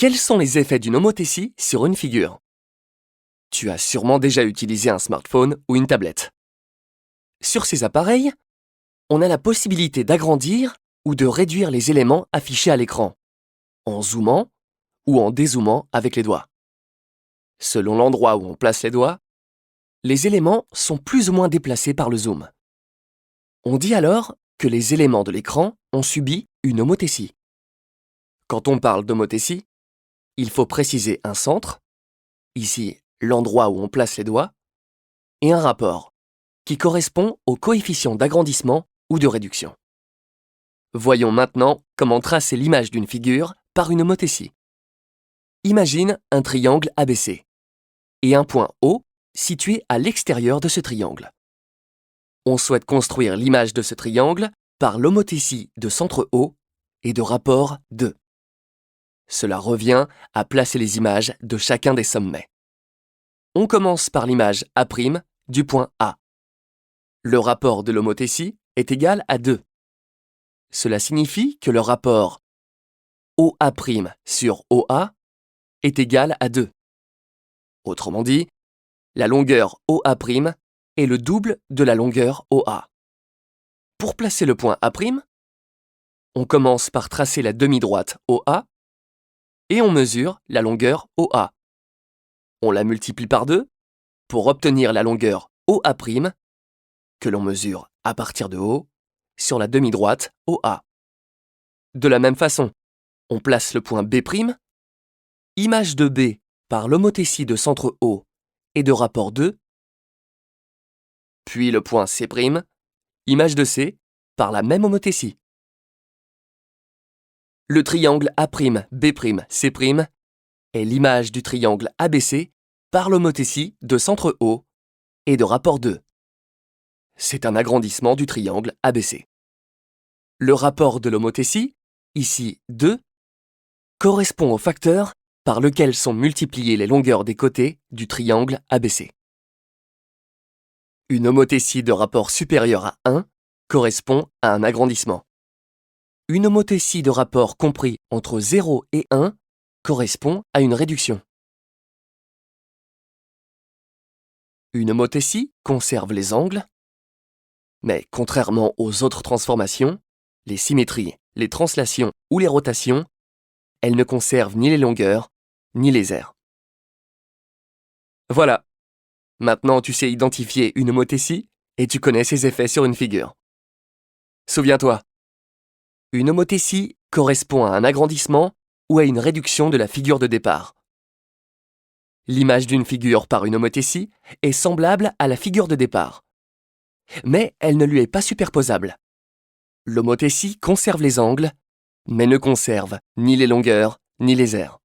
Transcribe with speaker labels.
Speaker 1: Quels sont les effets d'une homothétie sur une figure? Tu as sûrement déjà utilisé un smartphone ou une tablette. Sur ces appareils, on a la possibilité d'agrandir ou de réduire les éléments affichés à l'écran, en zoomant ou en dézoomant avec les doigts. Selon l'endroit où on place les doigts, les éléments sont plus ou moins déplacés par le zoom. On dit alors que les éléments de l'écran ont subi une homothétie. Quand on parle d'homothétie, il faut préciser un centre, ici l'endroit où on place les doigts, et un rapport, qui correspond au coefficient d'agrandissement ou de réduction. Voyons maintenant comment tracer l'image d'une figure par une homothétie. Imagine un triangle ABC et un point O situé à l'extérieur de ce triangle. On souhaite construire l'image de ce triangle par l'homothétie de centre O et de rapport 2. Cela revient à placer les images de chacun des sommets. On commence par l'image A' du point A. Le rapport de l'homothétie est égal à 2. Cela signifie que le rapport OA' sur OA est égal à 2. Autrement dit, la longueur OA' est le double de la longueur OA. Pour placer le point A', on commence par tracer la demi-droite OA et on mesure la longueur OA. On la multiplie par 2 pour obtenir la longueur OA', que l'on mesure à partir de O, sur la demi-droite OA. De la même façon, on place le point B', image de B par l'homothétie de centre O et de rapport 2, puis le point C', image de C par la même homothétie. Le triangle A'B', C' est l'image du triangle ABC par l'homothétie de centre O et de rapport 2. C'est un agrandissement du triangle ABC. Le rapport de l'homothétie, ici 2, correspond au facteur par lequel sont multipliées les longueurs des côtés du triangle ABC. Une homothétie de rapport supérieur à 1 correspond à un agrandissement. Une homothétie de rapport compris entre 0 et 1 correspond à une réduction. Une homothétie conserve les angles, mais contrairement aux autres transformations, les symétries, les translations ou les rotations, elle ne conserve ni les longueurs, ni les aires. Voilà, maintenant tu sais identifier une homothétie et tu connais ses effets sur une figure. Souviens-toi, une homothétie correspond à un agrandissement ou à une réduction de la figure de départ. L'image d'une figure par une homothétie est semblable à la figure de départ, mais elle ne lui est pas superposable. L'homothétie conserve les angles, mais ne conserve ni les longueurs ni les aires.